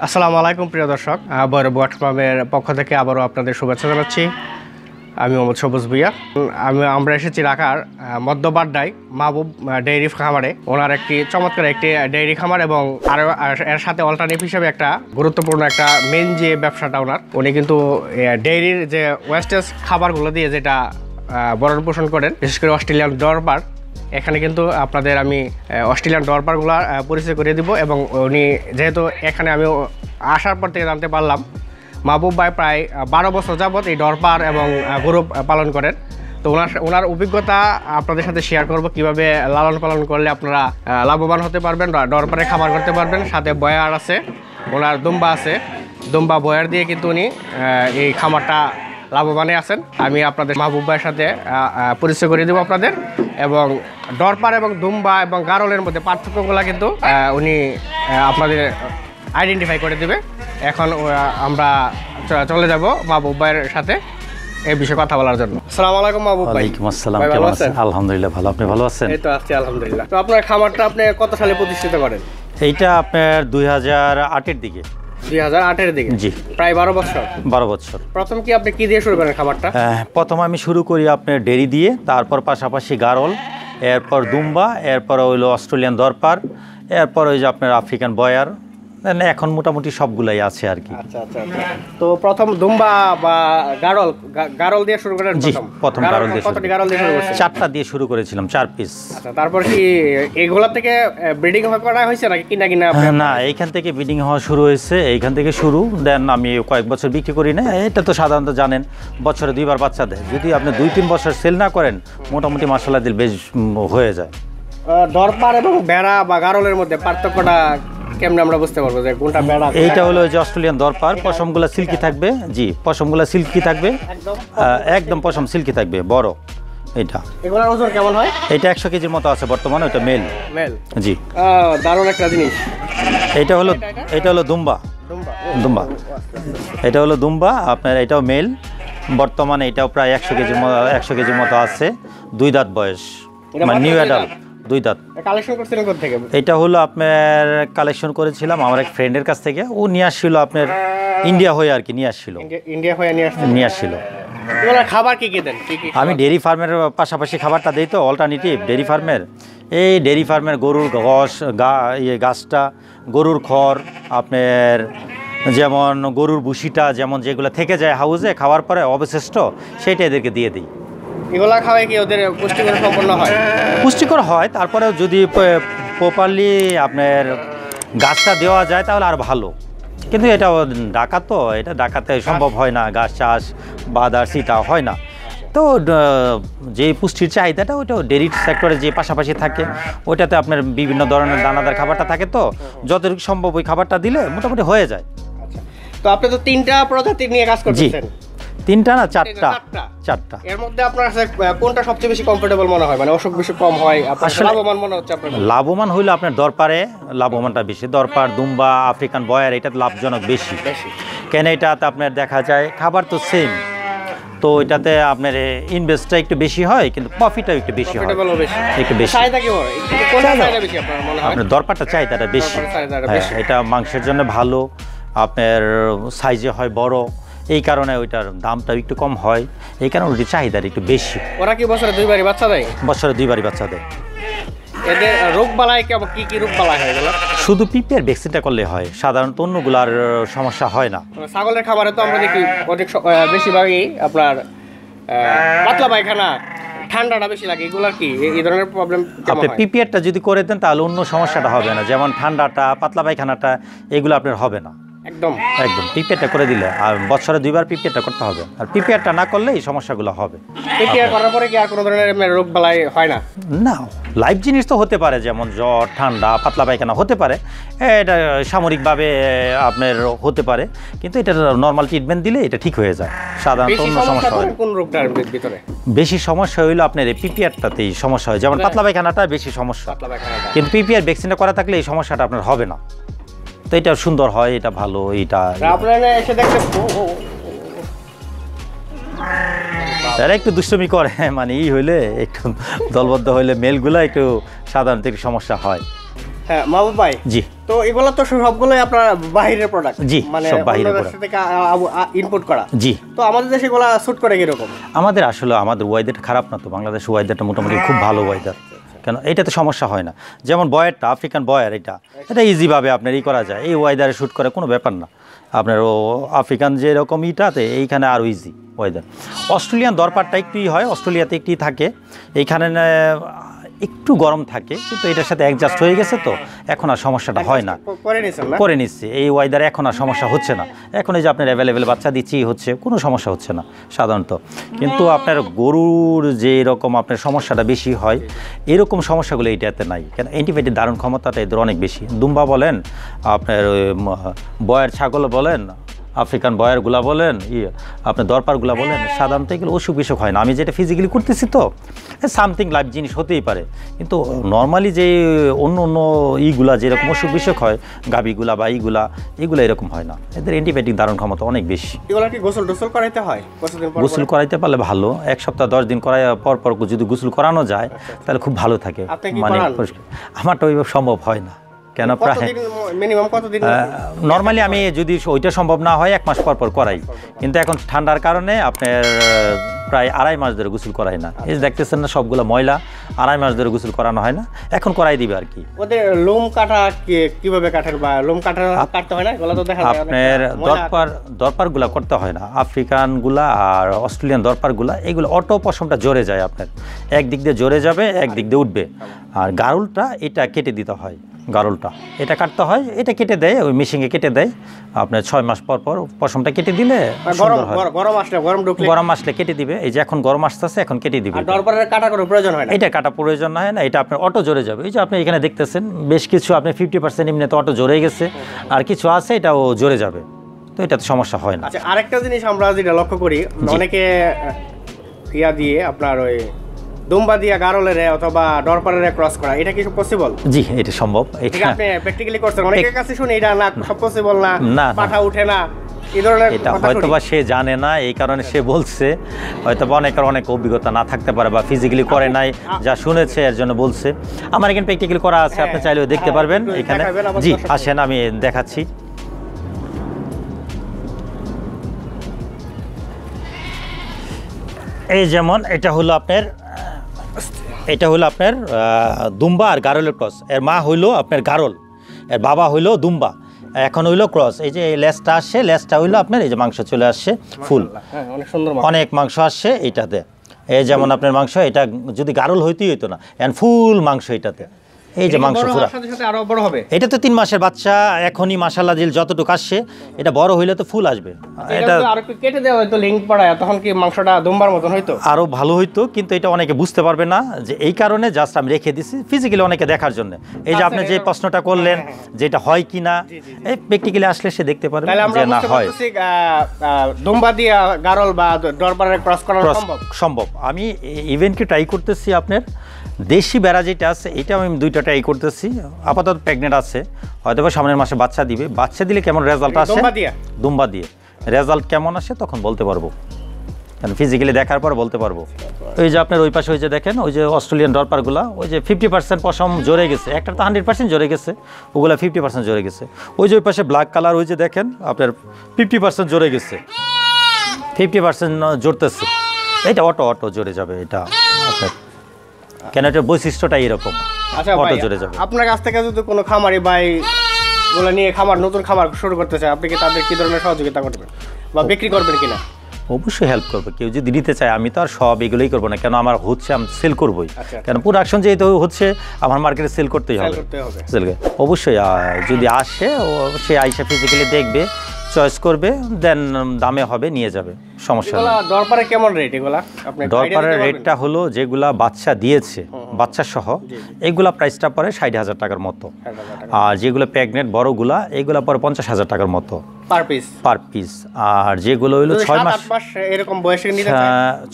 আসসালামু আলাইকুম প্রিয় দর্শক, ভৈরব গোয়াট ফার্মের পক্ষ থেকে আবারও আপনাদের শুভেচ্ছা জানাচ্ছি। আমি মোহাম্মদ সবুজ ভুইয়া। আমরা এসেছি ঢাকার মধ্যবাড্ডায় মাহবুব ডেইরি খামারে। ওনার একটি চমৎকার একটি ডেইরি খামার এবং আরও এর সাথে অল্টারনেটিভ হিসেবে একটা গুরুত্বপূর্ণ একটা মেন যে ব্যবসাটা ওনার, উনি কিন্তু ডেইরির যে ওয়েস্টেজ খাবারগুলো দিয়ে যেটা ভরণ পোষণ করেন, বিশেষ করে অস্ট্রেলিয়ান ডরবার। এখানে কিন্তু আপনাদের আমি অস্ট্রেলিয়ান ডরবারগুলো পরিচয় করে দিব। এবং উনি যেহেতু এখানে আমি আসার পর থেকে জানতে পারলাম মাহবুব ভাই প্রায় 12 বছর যাবৎ এই ডরপার এবং গরু পালন করেন। তো ওনার অভিজ্ঞতা আপনাদের সাথে শেয়ার করব, কিভাবে লালন পালন করলে আপনারা লাভবান হতে পারবেন, ডরপারে খামার করতে পারবেন। সাথে বয়ার আছে, ওনার দুম্বা আছে, দুম্বা বয়ার দিয়ে কিন্তু উনি এই খামারটা লাভবানে আছেন। আমি আপনাদের মাহবুব ভাইয়ের সাথে পরিচয় করে দেবো আপনাদের, এবং ডরপার এবং দুম্বা এবং গারলের মধ্যে পার্থক্যগুলো কিন্তু উনি আপনাদের আইডেন্টিফাই করে দেবে। এখন আমরা চলে যাব মাহবুব ভাইয়ের সাথে এই বিষয়ে কথা বলার জন্য। আসসালামু আলাইকুম মাহবুব ভাই। ওয়ালাইকুম আসসালাম, কেমন আছেন? আলহামদুলিল্লাহ ভালো, আপনি ভালো আছেন? এই তো আছি আলহামদুলিল্লাহ। তো আপনার খামারটা আপনি কত সালে প্রতিষ্ঠিত করেন? এইটা আপনার 2008-এর দিকে। 2008-এর দিকে? জি, প্রায় 12 বছর। 12 বছর। প্রথম কি আপনি কি দিয়ে শুরু করেন খামারটা? প্রথম আমি শুরু করি আপনার ডেরি দিয়ে, তারপর পাশাপাশি গারল, এরপর দুম্বা, এরপর হইলো অস্ট্রেলিয়ান দরপার, এরপর ওই যে আপনার আফ্রিকান বয়ার। এখন মোটামুটি সবগুলাই আছে আর কি। আচ্ছা আচ্ছা। তো প্রথম দুম্বা বা গারল দিয়ে শুরু করেন? জি, প্রথম গারল দিয়ে। কতটি গারল দিয়ে শুরু করেছেন? 4টা দিয়ে শুরু করেছিলাম, 4 পিস। আচ্ছা, তারপর কি এগুলা থেকে ব্রিডিং করা হয়েছে নাকি কিনা? না, এইখান থেকে ব্রিডিং হওয়া শুরু হয়েছে, এইখান থেকে শুরু। দেন আমি কয়েক বছর বিক্রি করি না। এটা তো সাধারণত জানেন বছরে 2বার বাচ্চা দেয়। যদি আপনি 2-3 বছর সেল না করেন, মোটামুটি মাশাআল্লাহ দিল বেশ হয়ে যায়। দরপার এবং বেড়া বা গারলের মধ্যে পার্থক্যটা কেমনে আমরা বুঝতে পারবো যে কোনটা বেড়া? এইটা হলো যে অস্ট্রেলিয়ান দরপার, পশমগুলো সিল্কি থাকবে। জি, পশমগুলো সিল্কি থাকবে, একদম পশম সিল্কি থাকবে, বড়। এটা এগুলোর ওজন কেমন হয়? এটা 100 কেজির মতো আছে বর্তমানে। ওটা মেল। জি, দারুণ একটা জিনিস। এটা হলো দুম্বা। এটা হলো দুম্বা আপনার, এটাও মেল। বর্তমানে এটাও প্রায় 100 কেজির মতো আছে। 2 দাঁত বয়স, মানে নিউ অ্যাডাল্ট, 2 দাঁত। কালেকশন করছিলেন কোথা থেকে? এটা হলো আপনার কালেকশন করেছিলাম আমার এক ফ্রেন্ডের কাছ থেকে। ও নিয়ে আসছিল আপনার ইন্ডিয়া হয়ে আর কি, নিয়ে আসছিল। খাবার কি দেন? আমি ডেয়ারি ফার্মের পাশাপাশি খাবারটা দিই তো, অল্টারনেটিভ ডেয়ারি ফার্মের। এই ডেয়ারি ফার্মের গরুর গাছটা, গরুর খড়, আপনার যেমন গরুর ভুসিটা, যেমন যেগুলো থেকে যায় হাউসে খাওয়ার পরে অবশিষ্ট, সেইটা এদেরকে দিয়ে দিই। এগুলা খাওয়াই কি ওদের পুষ্টিকর সম্পন্ন হয়? পুষ্টিকর হয়, তারপরেও যদি প্রপারলি আপনার গাছটা দেওয়া যায় তাহলে আর ভালো। কিন্তু এটা ঢাকা তো, এটা ঢাকাতে সম্ভব হয় না, গাছ চাষ বা সিটা হয় না। তো যে পুষ্টির চাহিদাটা ওইটা ডেয়ারি সেক্টরে যে পাশাপাশি থাকে, ওইটাতে আপনার বিভিন্ন ধরনের দানাদার খাবারটা থাকে। তো যতটুকু সম্ভব ওই খাবারটা দিলে মোটামুটি হয়ে যায়। তো আপনি তো 3টা প্রজাতি নিয়ে কাজ করতেছেন? 3টা না 4টা। এর মধ্যে আপনার কোনটা সবচেয়ে বেশি কমফোর্টেবল মনে হয়, মানে অসুখ বেশি কম হয়, আপনার লাভবান মনে হচ্ছে? আপনার লাভবান হইলো আপনার দরপারে লাভবানটা বেশি। দরপার, দুম্বা, আফ্রিকান বয়ার, এটা লাভজনক বেশি। কেন এটাতে আপনার দেখা যায় খাবার তো সেম, তো এটাতে আপনার ইনভেস্টটা একটু বেশি হয়, কিন্তু প্রফিটটাও একটু বেশি হয়, একটু বেশি। আপনার দরপারটা চাহিদাটা বেশি। এটা মাংসের জন্য ভালো, আপনার সাইজে হয় বড়, এই কারণে ওইটার দামটাও একটু কম হয়, এই কারণে ওইটির চাহিদাটা একটু বেশি। ওরা কি বছরে 2বারই বাচ্চা দেয়? বছরে 2বারই বাচ্চা দেয়। এদের রোগ বালাই কি রোগ বালাই হয় এগুলো? শুধু পিপিআর ভ্যাকসিনটা করলে হয়, সাধারণত অন্যগুলার সমস্যা হয় না। ছাগলের খাবারে তো আমরা দেখি বেশিরভাগই আপনার পাতলা পায়খানা, ঠান্ডাটা বেশি লাগে, এগুলার কি এই ধরনের প্রবলেম? আপনি পিপিআরটা যদি করে দেন তাহলে অন্য সমস্যাটা হবে না, যেমন ঠান্ডাটা, পাতলা পায়খানাটা, এগুলো আপনার হবে না। একদম পিপিআরটা করে দিলে, আর বছরে 2বার পিপিআরটা করতে হবে। আর পিপিআরটা না করলে এই সমস্যাগুলো হবে। পিপিআর করার পরে কি আর কোনো ধরনের রোগ বালাই হয় না? না, লাইভ জিনিস তো হতে পারে, যেমন জ্বর, ঠান্ডা, পাতলা পায়খানা হতে পারে, এটা সাময়িকভাবে আপনার হতে পারে, কিন্তু এটা নর্মাল ট্রিটমেন্ট দিলে এটা ঠিক হয়ে যায়। সাধারণত অন্য সমস্যা হয় কোন রোগটার ভিতরে বেশি সমস্যা হইলো আপনার এই পিপিআরটাতেই সমস্যা হয়, যেমন পাতলা পায়খানাটা বেশি সমস্যা, কিন্তু পিপিআর ভ্যাকসিনটা করা থাকলে এই সমস্যাটা আপনার হবে না। তো এটা সুন্দর হয়, এটা ভালো। এটা আপনারা এসে দেখতে তারা একটু দুষ্টমি করে, মানে হইলে একটু দলবদ্ধ হইলে মেলগুলা একটু সাধারণত একটু সমস্যা হয়। হ্যাঁ মাহবুব ভাই, জি তো এগুলো তো সবগুলোই আপনার বাইরের প্রোডাক্ট, জি, মানে সব বাইরের অন্য দেশ থেকে ইম্পোর্ট করা। জি তো আমাদের দেশে এগুলো স্যুট করে কিরকম? আমাদের আসলে আমাদের ওয়েদারটা খারাপ না তো, বাংলাদেশ ওয়েদারটা মোটামুটি খুব ভালো ওয়েদার, কেন এটাতে সমস্যা হয় না। যেমন বয়ারটা আফ্রিকান বয়ার, এটা ইজিভাবে আপনার করা যায়, এই ওয়েদারে শ্যুট করে কোনো ব্যাপার না। আপনার ও আফ্রিকান যেরকম ইটাতে এইখানে আরও ইজি ওয়েদার। অস্ট্রেলিয়ান দরপারটা একটুই হয়, অস্ট্রেলিয়াতে একটুই থাকে, এইখানে একটু গরম থাকে, কিন্তু এটার সাথে অ্যাডজাস্ট হয়ে গেছে তো এখন আর সমস্যাটা হয় না, করে নিচ্ছি এই ওয়েদারে, এখন আর সমস্যা হচ্ছে না। এখন এই যে আপনার অ্যাভেলেবেল বাচ্চা দিচ্ছি হচ্ছে, কোনো সমস্যা হচ্ছে না সাধারণত। কিন্তু আপনার গরুর যে এরকম আপনার সমস্যাটা বেশি হয়, এরকম সমস্যাগুলো এইটাতে নাই, কেন অ্যান্টিবায়োটিক ধারণ ক্ষমতাটা এদের অনেক বেশি। দুম্বা বলেন, আপনার বয়ার ছাগল বলেন, আফ্রিকান বয়ারগুলা বলেন, আপনার দরপারগুলা বলেন, সাধারণত এগুলো অসুখ বিসুখ হয় না। আমি যেটা ফিজিক্যালি করতেছি তো সামথিং লাইভ জিনিস হতেই পারে, কিন্তু নর্মালি যে অন্য অন্য ইগুলা যেরকম অসুখ বিসুখ হয়, গাভীগুলা বা এগুলো এরকম হয় না, এদের অ্যান্টিবায়োটিক ধারণ ক্ষমতা অনেক বেশি। এগুলো কি গোসল টোসল করাইতে হয়? গোসল করাইতে পারলে ভালো, 1 সপ্তাহ 10 দিন করাই পর পর যদি গোসল করানো যায় তাহলে খুব ভালো থাকে। মানে আমারটা ওইভাবে সম্ভব হয় না, কেন প্রায় মিনিমাম কতদিন? নর্মালি আমি যদি ওইটা সম্ভব না হয় 1 মাস পর পর করাই, কিন্তু এখন ঠান্ডার কারণে আপনার প্রায় 2.5 মাস ধরে গোসল করাই না। এই দেখতেছেন না সবগুলো ময়লা, 2.5 মাস ধরে গোসল করানো হয় না, এখন করাই দিবে আর কি। ওদের লোম কাটা কিভাবে কাটেন, বা লোম কাটতে হয় না? এগুলো তো দেখা যায় আপনার দরপারগুলা করতে হয় না, আফ্রিকানগুলা আর অস্ট্রেলিয়ান দরপারগুলা এগুলো অটো পশমটা জোরে যায়, আপনার একদিক দিয়ে জোরে যাবে, একদিক দিয়ে উঠবে। আর গারুলটা এটা কেটে দিতে হয়, গারুলটা এটা কাটতে হয়, এটা কেটে দেয়, ওই মেশিনে কেটে দেয় আপনার 6 মাস পর পর পশমটা কেটে দিলে গরম আসলে কেটে দিবে। এই যে এখন গরম আসতেছে, এখন কেটে দিবে। কাটা কোনো প্রয়োজন হয় না, এটা কাটা প্রয়োজন হয় না, এটা আপনার অটো জোরে যাবে। এই যে আপনি এখানে দেখতেছেন বেশ কিছু আপনি 50% এমনিতে অটো জোরে গেছে, আর কিছু আছে এটাও জোরে যাবে, তো এটাতে সমস্যা হয় না। আচ্ছা, আরেকটা জিনিস আমরা যেটা লক্ষ্য করি, অনেকে দিয়ে আপনার ওই দুম্বা দিয়া গারলের অথবা ডরপারের ক্রস করা, এটা কি পসিবল? জি, এটা সম্ভব। এটা আপনি প্র্যাকটিক্যালি করছেন? অনেকের কাছে শুনি এটা না পসিবল না, পাঠা উঠে না, এই ধরনের এটা হয়তোবা সে জানে না, এই কারণে সে বলছে, হয়তোবা অনেক অভিজ্ঞতা না থাকতে পারে, বা ফিজিক্যালি করে নাই, যা শুনেছে এর জন্য বলছে। আমার এখানে প্র্যাকটিক্যালি করা আছে, আপনি চাইলেও দেখতে পারবেন এখানে। জি আসেন, আমি দেখাচ্ছি। এই যেমন এটা হলো আপনার দুম্বা আর গারলের ক্রস। এর মা হইলো আপনার গারল, এর বাবা হইলো দুম্বা, এখন হইলো ক্রস। এই যে লেজটা আসছে, লেজটা হইলো আপনার এই যে মাংস চলে আসছে ফুল, অনেক মাংস আসছে এইটাতে। এই যেমন আপনার মাংস, এটা যদি গারল হইতেই হইতো না, এখন ফুল মাংস এটাতে। এই যে মাংস পুরা, এটা তো 3 মাসের বাচ্চা, এখনই মাশাআল্লাহ দিল যতটুকু আসছে, এটা বড় হইলে তো ফুল আসবে। এটা আর একটু কেটে দেওয়া হয়তো লিংক পড়ায়, তখন কি মাংসটা দুম্বার মতন হইতো, আরো ভালো হইতো, কিন্তু এটা অনেকে বুঝতে পারবে না, যে এই কারণে জাস্ট আমি রেখে দিছি ফিজিক্যালি অনেকে দেখার জন্য। এই যে আপনি যে প্রশ্নটা করলেন যেটা হয় কি না, এই প্র্যাকটিক্যালি আসলে সে দেখতে পারবে যে না হয়। দুম্বা দিয়া গারল বা ডরপারের ক্রস করা সম্ভব। আমি ইভেন্ট কি ট্রাই করতেছি, আপনার দেশি বেড়া যেটা আছে এটা আমি 2টা ট্রাই করতেছি। আপাতত প্রেগনেন্ট আছে, হয়তো সামনের মাসে বাচ্চা দিবে। বাচ্চা দিলে কেমন রেজাল্ট আসে, দুম্বা দিয়ে রেজাল্ট কেমন আসে তখন বলতে পারবো, কারণ ফিজিক্যালি দেখার পর বলতে পারবো। ওই যে আপনার ওই পাশে ওই যে দেখেন, ওই যে অস্ট্রেলিয়ান ডরপারগুলা, ওই যে 50% পশম জোরে গেছে, একটা তো 100% জোরে গেছে, ওগুলা 50% জোরে গেছে। ওই যে ওই পাশে ব্ল্যাক কালার, ওই যে দেখেন আপনার 50% জোরে গেছে, 50% জোরতেছে, এটা অটো জোরে যাবে এটা আপনার, কেন এটার বৈশিষ্ট্যটা এরকম। আচ্ছা ভাই, আপনার কাছ থেকে যদি কোনো খামারি ভাই গুলো নিয়ে নতুন খামার শুরু করতে চায়, আপনি কি তাদের কি ধরনের সহযোগিতা করবেন বা বিক্রি করবেন কিনা? অবশ্যই হেল্প করবো। কেউ যদি নিতে চায়, আমি তো আর সব এগুলোই করবো না, কেন আমার হচ্ছে আমি সেল করবোই, কেন প্রোডাকশন যেহেতু হচ্ছে আমার মার্কেটে সেল করতেই হবে। অবশ্যই যদি আসে, সে আইসা ফিজিক্যালি দেখবে, চয়েস করবে, দেন দামে হবে, নিয়ে যাবে, সমস্যা নেই। দরপারে কেমন রেট এগুলা? দরপারের রেটটা হলো যেগুলা বাচ্চা দিয়েছে, বাচ্চা সহ, এইগুলা প্রাইসটা পড়ে 60,000 টাকার মতো, আর যেগুলো প্রেগনেন্ট বড়গুলা এইগুলা পরে 50,000 টাকার মতো পার পিস। আর যেগুলো হইলো 6 মাস এরকম বয়সে নিতে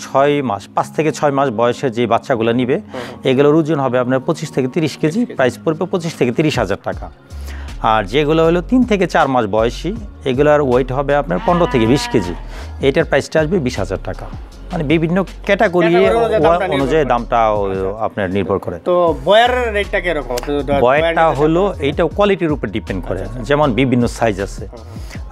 6 মাস 5 থেকে 6 মাস বয়সে যে বাচ্চাগুলো নিবে, এগুলোর ওজন হবে আপনার 25 থেকে 30 কেজি, প্রাইস পড়বে 25 থেকে 30,000 টাকা। আর যেগুলো হলো 3 থেকে 4 মাস বয়সী, এগুলোর ওয়েট হবে আপনার 15 থেকে 20 কেজি, এটার প্রাইসটা আসবে 20,000 টাকা। মানে বিভিন্ন ক্যাটাগরি অনুযায়ী দামটা আপনার নির্ভর করে। তো বয়ারের রেটটা কিরকম? বয়ারটা হলো এইটা কোয়ালিটির উপর ডিপেন্ড করে, যেমন বিভিন্ন সাইজ আছে,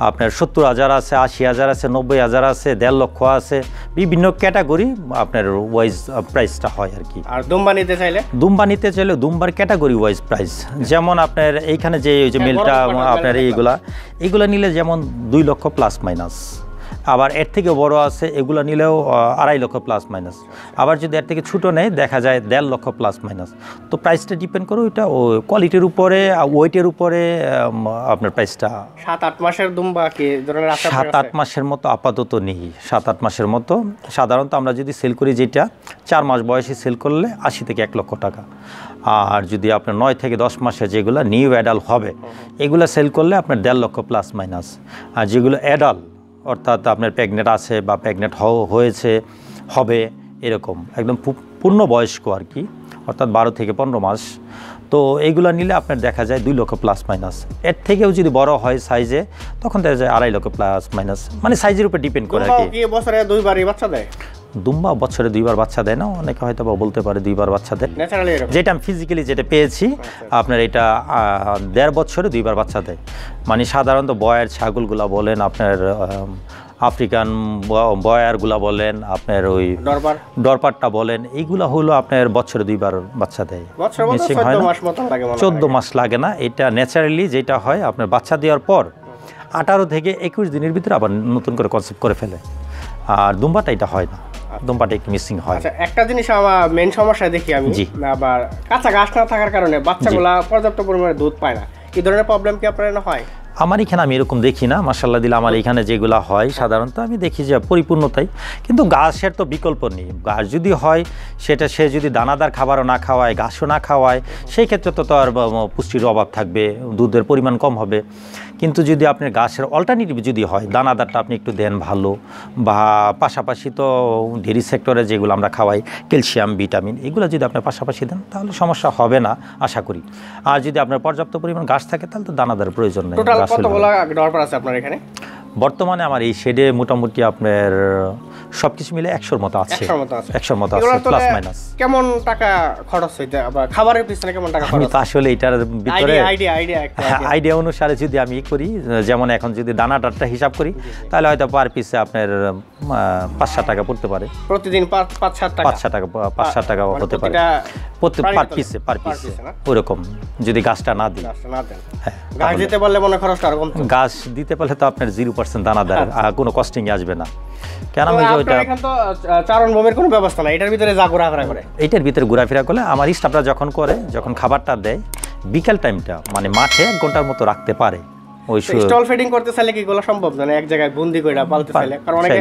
আপনার 70,000 আছে, 80,000 আছে, 90,000 আছে, 1.5 লক্ষ আছে, বিভিন্ন ক্যাটাগরি আপনার ওয়াইজ প্রাইসটা হয় আর কি। আর দুম্বা নিতে চাইলে দুম্বার ক্যাটাগরি ওয়াইজ প্রাইস, যেমন আপনার এইখানে যে ওই যে মেলটা আপনার এইগুলা নিলে যেমন 2 লক্ষ প্লাস মাইনাস, আবার এর থেকে বড় আছে এগুলো নিলেও 2.5 লক্ষ প্লাস মাইনাস, আবার যদি এর থেকে ছোটো নেয় দেখা যায় 1.5 লক্ষ প্লাস মাইনাস। তো প্রাইসটা ডিপেন্ড করে ওইটা কোয়ালিটির উপরে, ওয়েটের উপরে আপনার প্রাইসটা। 7-8 মাসের দুম্বা কি ধরনের আছে? 7-8 মাসের মতো আপাতত নেই, 7-8 মাসের মতো। সাধারণত আমরা যদি সেল করি যেটা 4 মাস বয়সে সেল করলে 80 থেকে 1 লক্ষ টাকা, আর যদি আপনার 9 থেকে 10 মাসে যেগুলো নিউ অ্যাডাল্ট হবে এগুলো সেল করলে আপনার 1.5 লক্ষ প্লাস মাইনাস। আর যেগুলো অ্যাডাল্ট অর্থাৎ আপনার প্রেগনেন্ট আছে বা প্রেগনেন্ট হয়েছে হবে এরকম একদম পূর্ণ বয়স্ক আর কি, অর্থাৎ 12 থেকে 15 মাস, তো এইগুলো নিলে আপনার দেখা যায় 2 লক্ষ প্লাস মাইনাস। এর থেকেও যদি বড় হয় সাইজে তখন দেখা যায় 2.5 লক্ষ প্লাস মাইনাস, মানে সাইজের উপর ডিপেন্ড করে আর কি। বছরে 2 বারই বাচ্চা দেয়? দুম্বা বছরে 2 বার বাচ্চা দেয় না, অনেকে হয়তো বা বলতে পারে 2 বার বাচ্চা দেয়, যেটা আমি ফিজিক্যালি যেটা পেয়েছি আপনার এটা 1.5 বছরে 2 বার বাচ্চা দেয়। মানে সাধারণত বয়ার ছাগলগুলা বলেন, আপনার আফ্রিকান বয়ারগুলা বলেন, আপনার ওই ডরপারটা বলেন, এইগুলা হলো আপনার বছরে 2 বার বাচ্চা দেয়। 14 মাস লাগে না, এটা ন্যাচারালি যেটা হয় আপনার বাচ্চা দেওয়ার পর 18 থেকে 21 দিনের ভিতরে আবার নতুন করে কনসেপ্ট করে ফেলে। আর দুম্বাটা এটা হয় না, দুম্বাটা একটু মিসিং হয়। আচ্ছা, একটা জিনিস আমার মেন সমস্যা দেখি আমি, আবার কাঁচা ঘাস না থাকার কারণে বাচ্চাগুলা পর্যাপ্ত পরিমাণে দুধ পায় না। এই ধরনের প্রবলেম কি আপনার না হয়? আমার এখানে আমি এরকম দেখি না, মাশাআল্লাহ দিলে আমার এখানে যেগুলো হয় সাধারণত আমি দেখি যে পরিপূর্ণতাই, কিন্তু ঘাসের তো বিকল্প নেই। ঘাস যদি হয় সেটা সে যদি দানাদার খাবারও না খাওয়ায়, ঘাসও না খাওয়ায়, সেই ক্ষেত্রে তো আর পুষ্টির অভাব থাকবে, দুধের পরিমাণ কম হবে। কিন্তু যদি আপনার ঘাসের অল্টারনেটিভ যদি হয়, দানাদারটা আপনি একটু দেন ভালো, বা পাশাপাশি তো ডেয়ারি সেক্টরে যেগুলো আমরা খাওয়াই ক্যালসিয়াম, ভিটামিন, এগুলো যদি আপনার পাশাপাশি দেন তাহলে সমস্যা হবে না আশা করি। আর যদি আপনার পর্যাপ্ত পরিমাণ ঘাস থাকে তাহলে তো দানাদার প্রয়োজন নেই। কতগুলো ডরপার আছে আপনার এখানে? বর্তমানে আমার এই শেডে মোটামুটি আপনার সবকিছু মিলে 100-র মতো আছে, 100-র মতো আছে প্লাস মাইনাস। কেমন টাকা খরচ হইতে, আবার খাবারের পিছনে কেমন টাকা খরচ? আমি তো আসলে এটার ভিতরে আইডিয়া অনুসারে যদি আমি করি, যেমন এখন যদি দানাদারটা হিসাব করি তাহলে হয়তো পার পিসে আপনার 5-7 টাকা পড়তে পারে প্রতিদিন, 5-7 টাকা হতে পারে পার পিসে ওরকম, যদি গাছটা না দিই। গাছ দিতে পারলে মনে খরচটা আর কম। গাছ দিতে পারলে তো আপনার 0% দানাদার, কোনো কস্টিং আসবে না। কেন আমি ওইটা এখন তো চারণ ভূমির কোনো ব্যবস্থা নাই, এটার ভিতরে যা ঘোরাফেরা করে, এইটার ভিতরে ঘোরাফেরা করলে আমার স্টাফরা যখন করে, যখন খাবারটা দেয় বিকেল টাইমটা মানে মাঠে 1 ঘন্টার মতো রাখতে পারে। ওই স্টল ফিডিং করতে চাইলে কি এগুলো সম্ভব? মানে এক জায়গায় বন্দি কইরা পালতে চাইলে, কারণ অনেকে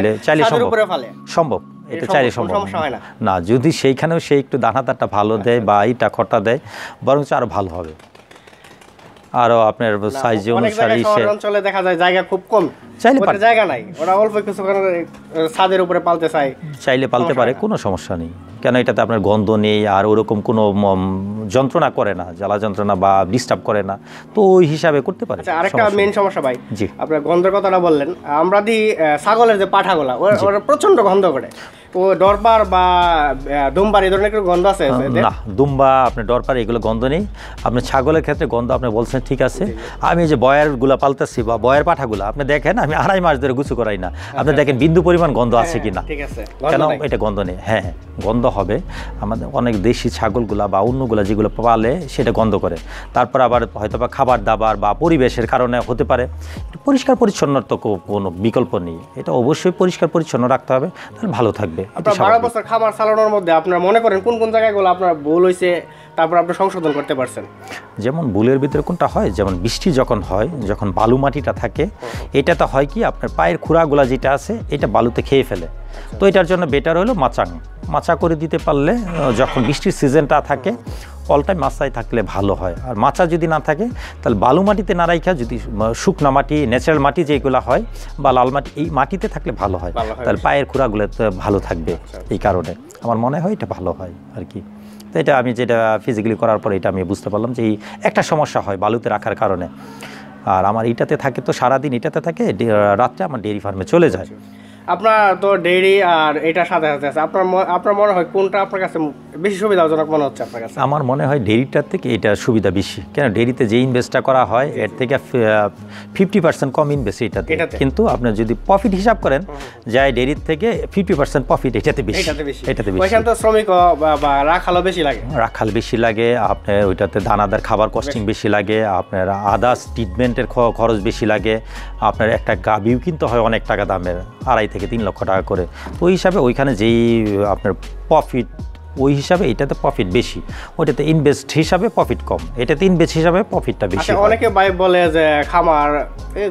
ছাদের উপরে ফেলে, সম্ভব, এটা চাইলে সম্ভব না। যদি সেইখানেও সেই একটু দানাদারটা ভালো দেয় বা এইটা খড়টা দেয়, বরং আরো ভালো হবে। আরো আপনার সাইজ অনুসারে অঞ্চলে দেখা যায় জায়গা খুব কম, চাইলে জায়গা নাই, ওরা অল্প কিছু ছাদের উপরে পালতে চায়, চাইলে পালতে পারে, কোনো সমস্যা নেই। কেন এটাতে আপনার গন্ধ নেই, আর ওরকম কোনো যন্ত্রণা করে না, জ্বালা যন্ত্রণা বা ডিস্টার্ব করে না, তো ওই হিসাবে করতে পারে। আরেকটা মেইন সমস্যা ভাই, জি আপনার গন্ধের কথাটা বললেন, আমরা দি ছাগলের যে পাঠাগুলা ওরা প্রচন্ড গন্ধ করে, ও ডরপার বা দুম্বার এই ধরনের গন্ধ আছে না? দুম্বা আপনার ডরপার এগুলো গন্ধ নেই। আপনার ছাগলের ক্ষেত্রে গন্ধ আপনি বলছেন ঠিক আছে। আমি যে বয়ারগুলা পালতেছি বা বয়ার পাঠাগুলা আপনি দেখেন, আমি 2.5 মাস ধরে গুছু করাই না, আপনি দেখেন বিন্দু পরিমাণ গন্ধ আছে কিনা। কেন এটা গন্ধ নেই? হ্যাঁ, গন্ধ হবে। আমাদের অনেক দেশি ছাগলগুলা বা অন্যগুলা যেগুলো পালে সেটা গন্ধ করে। তারপর আবার হয়তো বা খাবার দাবার বা পরিবেশের কারণে হতে পারে। পরিষ্কার পরিচ্ছন্নর তো কোনো বিকল্প নেই, এটা অবশ্যই পরিষ্কার পরিচ্ছন্ন রাখতে হবে, তাহলে ভালো থাকবে। আপনার 12 বছর খাবার চালানোর মধ্যে আপনার মনে করেন কোন কোন জায়গাগুলো আপনার ভুল হয়েছে, তারপর আপনি সংশোধন করতে পারছেন? যেমন ভুলের ভিতরে কোনটা হয়, যেমন বৃষ্টি যখন হয়, যখন বালু মাটিটা থাকে, এটাতে হয় কি আপনার পায়ের খুঁড়াগুলা যেটা আছে এটা বালুতে খেয়ে ফেলে। তো এটার জন্য বেটার হলো মাচা করে দিতে পারলে, যখন বৃষ্টির সিজনটা থাকে অল টাইম মাচায় থাকলে ভালো হয়। আর মাচা যদি না থাকে তাহলে বালু মাটিতে না রাখা, যদি শুকনা মাটি, ন্যাচারাল মাটি যেগুলো হয় বা লাল মাটি, এই মাটিতে থাকলে ভালো হয়, তাহলে পায়ের খুঁড়াগুলো ভালো থাকবে। এই কারণে আমার মনে হয় এটা ভালো হয় আর কি। তো এটা আমি যেটা ফিজিক্যালি করার পরে এটা আমি বুঝতে পারলাম যে এই একটা সমস্যা হয় বালুতে রাখার কারণে। আর আমার এটাতে থাকে তো সারাদিন এটাতে থাকে, রাত্রে আমার ডেয়ারি ফার্মে চলে যায়। আপনার তো ডেইরি আর এটা সাথে সাথে আছে, আপনার মনে হয় কোনটা আপনার কাছে বেশি সুবিধাজনক মনে হচ্ছে আপনার কাছে? আমার মনে হয় ডেইরিটার থেকে এটা সুবিধা বেশি, কেন ডেইরিতে যে ইনভেস্টটা করা হয় এর থেকে 50% কম ইনভেস্ট এটাতে, কিন্তু আপনি যদি প্রফিট হিসাব করেন যায় ডেইরির থেকে 50% প্রফিট এটাতে বেশি। ওইখানে তো শ্রমিক বা রাখালও বেশি লাগে, রাখাল বেশি লাগে, আপনার ওইটাতে দানাদার খাবার কস্টিং বেশি লাগে, আপনার আদার্স ট্রিটমেন্টের খরচ বেশি লাগে, আপনার একটা গাভিও কিনতে হয় অনেক টাকা দামের, 2.5 থেকে 3 লক্ষ টাকা করে। তো ওই হিসাবে ওইখানে যেই আপনার প্রফিট, ওই হিসাবে এটাতে প্রফিট বেশি, ওইটাতে ইনভেস্ট হিসাবে প্রফিট কম, এটাতে ইনভেস্ট হিসাবে প্রফিটটা বেশি। অনেকে ভাই বলে যে খামার,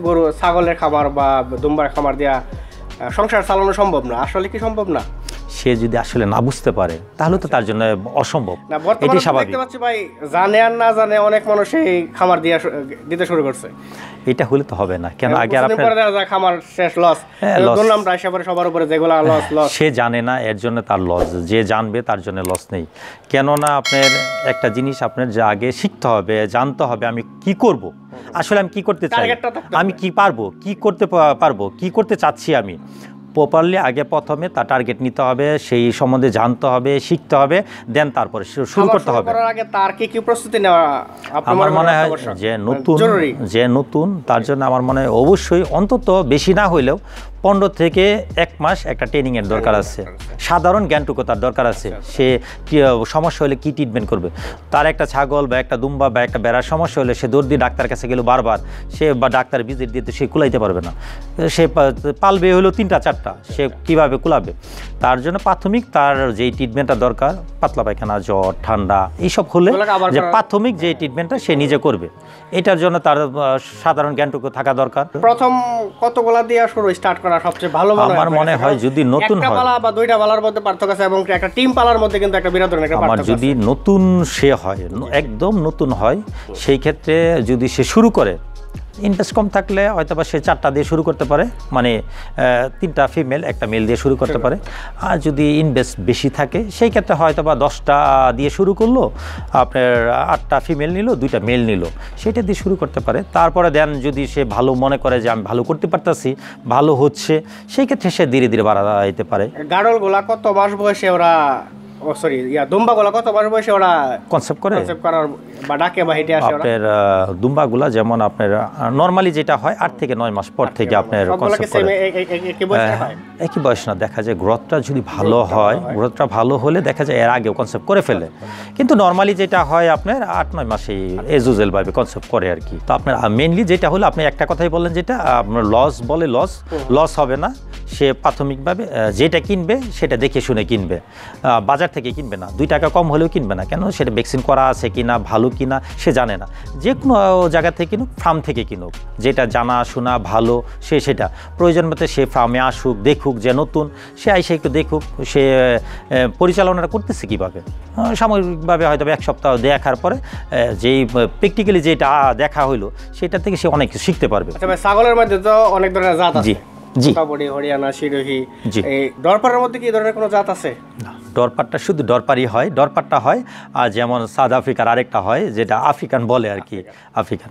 গরু ছাগলের খামার বা দুম্বার খামার দেওয়া সংসার চালানো সম্ভব না, আসলে কি সম্ভব না? সে যদি আসলে না বুঝতে পারে তাহলে তো তার জন্য অসম্ভব, এটি স্বাভাবিক। দেখতে পাচ্ছি ভাই জানে আর না জানে অনেক মানুষ এই খামার দিতে শুরু করছে। এটা হলে তো হবে না, কেন আগে খামার শেষ লস, সবার উপরে যেগুলা লস সে জানে না, এর জন্য তার লস। যে জানবে তার জন্য লস নেই, কেননা আপনার একটা জিনিস আপনার যে আগে শিখতে হবে, জানতে হবে আমি কি করব, আসলে আমি কি করতে চাই, আমি কি পারবো, কি করতে পারবো, কি করতে চাচ্ছি আমি প্রপারলি আগে প্রথমে তার টার্গেট নিতে হবে, সেই সম্বন্ধে জানতে হবে, শিখতে হবে, দেন তারপরে শুরু করতে হবে। তার কি প্রস্তুতি নেওয়া আমার মনে হয় যে নতুন তার জন্য আমার মনে হয় অবশ্যই অন্তত বেশি না হইলেও 15 থেকে 1 মাস একটা ট্রেনিংয়ের দরকার আছে, সাধারণ জ্ঞানটুকু তার দরকার আছে। সে সমস্যা হলে কি ট্রিটমেন্ট করবে, তার একটা ছাগল বা একটা দুম্বা বা একটা বেড়ার সমস্যা হলে সে দৌড় দিয়ে ডাক্তার কাছে গেল বারবার, সে বা ডাক্তার ভিজিট দিতে সে কুলাইতে পারবে না, সে পালবে হলো 3টা 4টা, সে কীভাবে কুলাবে? তার জন্য প্রাথমিক তার যেই ট্রিটমেন্টটা দরকার, পাতলা পায়খানা, জ্বর, ঠান্ডা এইসব হলে যে প্রাথমিক যে ট্রিটমেন্টটা সে নিজে করবে, এটার জন্য তার সাধারণ জ্ঞানটুকু থাকা দরকার। প্রথম কতগুলা দিয়ে শুরু স্টার্ট করা সবচেয়ে ভালো আমার মনে হয় যদি নতুন হয়, একটা পালা বা 2টা পালার মধ্যে পার্থক্য আছে, এবং একটা টিম পালার মধ্যে কিন্তু একটা বিরাট ধরনের পার্থক্য আছে। যদি নতুন সে হয়, একদম নতুন হয়, সেই ক্ষেত্রে যদি সে শুরু করে, ইনভেস্ট কম থাকলে হয়তো বা সে 4টা দিয়ে শুরু করতে পারে, মানে 3টা ফিমেল 1টা মেল দিয়ে শুরু করতে পারে। আর যদি ইনভেস্ট বেশি থাকে সেই ক্ষেত্রে হয়তো বা 10টা দিয়ে শুরু করলো, আপনার 8টা ফিমেল নিল, 2টা মেল নিল, সেটা দিয়ে শুরু করতে পারে। তারপরে দেন যদি সে ভালো মনে করে যে আমি ভালো করতে পারতাছি, ভালো হচ্ছে, সেই ক্ষেত্রে সে ধীরে ধীরে বাড়াইতে পারে। গাড়লগুলা কত মাস বয়সে ওরা দুম্বাগুলা কত মাস বয়সে ওরা কনসেপ্ট করার বা ডাকে বা হেঁটে আসে? আপনার দুম্বাগুলা যেমন আপনার নরমালি যেটা হয় 8 থেকে 9 মাস পর থেকে আপনার কনসেপ্ট করে। একই বয়স না, দেখা যায় গ্রোথটা যদি ভালো হয়, গ্রোথটা ভালো হলে দেখা যায় এর আগেও কনসেপ্ট করে ফেলে, কিন্তু নরমালি যেটা হয় আপনার 8-9 মাসেই এজুজেল ভাবে কনসেপ্ট করে আর কি। তো আপনার মেইনলি যেটা হলো, আপনি একটা কথাই বললেন, যেটা আপনার লস হবে না, সে প্রাথমিকভাবে যেটা কিনবে সেটা দেখে শুনে কিনবে, বাজার থেকে কিনবে না, 2 টাকা কম হলেও কিনবে না, কেন সেটা ভ্যাকসিন করা আছে কিনা, ভালো কিনা সে জানে না। যে কোনো জায়গা থেকে কিনুক, ফার্ম থেকে কিনুক, যেটা জানা শোনা ভালো সে সেটা প্রয়োজন মতো সে ফার্মে আসুক, দেখুক, যে নতুন সে আইসে একটু দেখুক সে পরিচালনাটা করতেছে কীভাবে, সাময়িকভাবে হয়তো 1 সপ্তাহ দেখার পরে যেই প্র্যাকটিক্যালি যেটা দেখা হইলো সেটা থেকে সে অনেক কিছু শিখতে পারবে। আচ্ছা ভাই, ছাগলের মধ্যে তো অনেক ধরনের জাত আছে। জি, হরিয়ানা, সিরোহি, এই ডরপারের মধ্যে কি ধরনের কোনো জাত আছে? ডরপারটা শুধু ডরপারই হয়, ডরপারটা হয়, আর যেমন সাউথ আফ্রিকার আরেকটা হয় যেটা আফ্রিকান বলে আর কি, আফ্রিকান।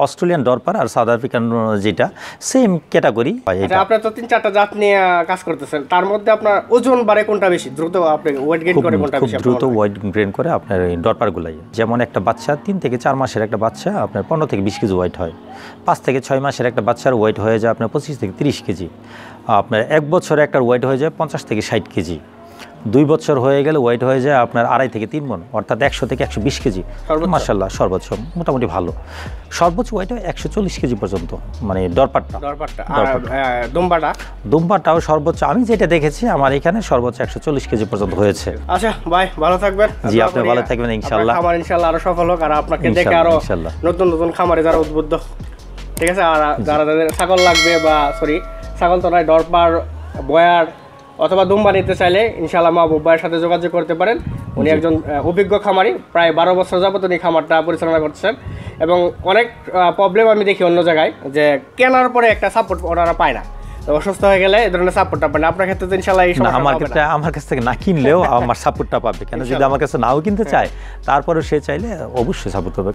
অস্ট্রেলিয়ান ডরপার আর সাউথ আফ্রিকান যেটা সেম ক্যাটাগরি হয়। আপনি তো 3-4টা জাত নিয়ে কাজ করতেছেন, তার মধ্যে আপনার ওজন বাড়ে কোনটা বেশি, দ্রুত আপনি ওয়েট গেইন করে কোনটা বেশি? দ্রুত ওয়েট গেইন করে আপনার এই ডরপারগুলাই। যেমন একটা বাচ্চা 3 থেকে 4 মাসের একটা বাচ্চা আপনার 15 থেকে 20 কেজি ওয়েট হয়, 5 থেকে 6 মাসের একটা বাচ্চার ওয়েট হয়ে যায় আপনার 25 থেকে 30 কেজি, আপনার 1 বছরে একটা ওয়েট হয়ে যায় 50 থেকে 60 কেজি, 2 বছর হয়ে গেলে ওয়েট হয়ে যায় আপনার 2.5 থেকে 3 মণ, অর্থাৎ 100 থেকে 120 কেজি। মাশাআল্লাহ, সর্বোচ্চ মোটামুটি ভালো, সর্বোচ্চ ওয়েট হয় 140 কেজি পর্যন্ত, মানে ডরপারটা। দুম্বাটাও সর্বোচ্চ আমি যেটা দেখেছি আমার এখানে সর্বোচ্চ 140 কেজি পর্যন্ত হয়েছে। আচ্ছা ভাই, ভালো থাকবেন। জি, আপনি ভালো থাকবেন ইনশাআল্লাহ। খামার ইনশাআল্লাহ আরো সফল হোক, আর আপনাকে দেখে আরো নতুন নতুন খামারে যারা উদ্বুদ্ধ, ঠিক আছে, আর যারা ছাগল লাগবে বা ছাগল তো নয়, ডরপার, বয়ার অথবা দুম্বা নিতে চাইলে ইনশাআল্লাহ মাহবুব ভাইয়ের সাথে যোগাযোগ করতে পারেন। উনি একজন অভিজ্ঞ খামারি, প্রায় 12 বছর যাবত উনি খামারটা পরিচালনা করছেন, এবং অনেক প্রবলেম আমি দেখি অন্য জায়গায় যে কেনার পরে একটা সাপোর্ট ওনারা পায় না, অসুস্থ হয়ে গেলে এই ধরনের সাপোর্টটা পায় না। আপনার ক্ষেত্রে তো ইনশাআল্লাহ এই সমস্যা আমার ক্ষেত্রে আমার কাছ থেকে না কিনলেও আমার সাপোর্টটা পাবে, কেন যদি আমার কাছে নাও কিনতে চায় তারপরেও সে চাইলে অবশ্যই সাপোর্ট পাবে।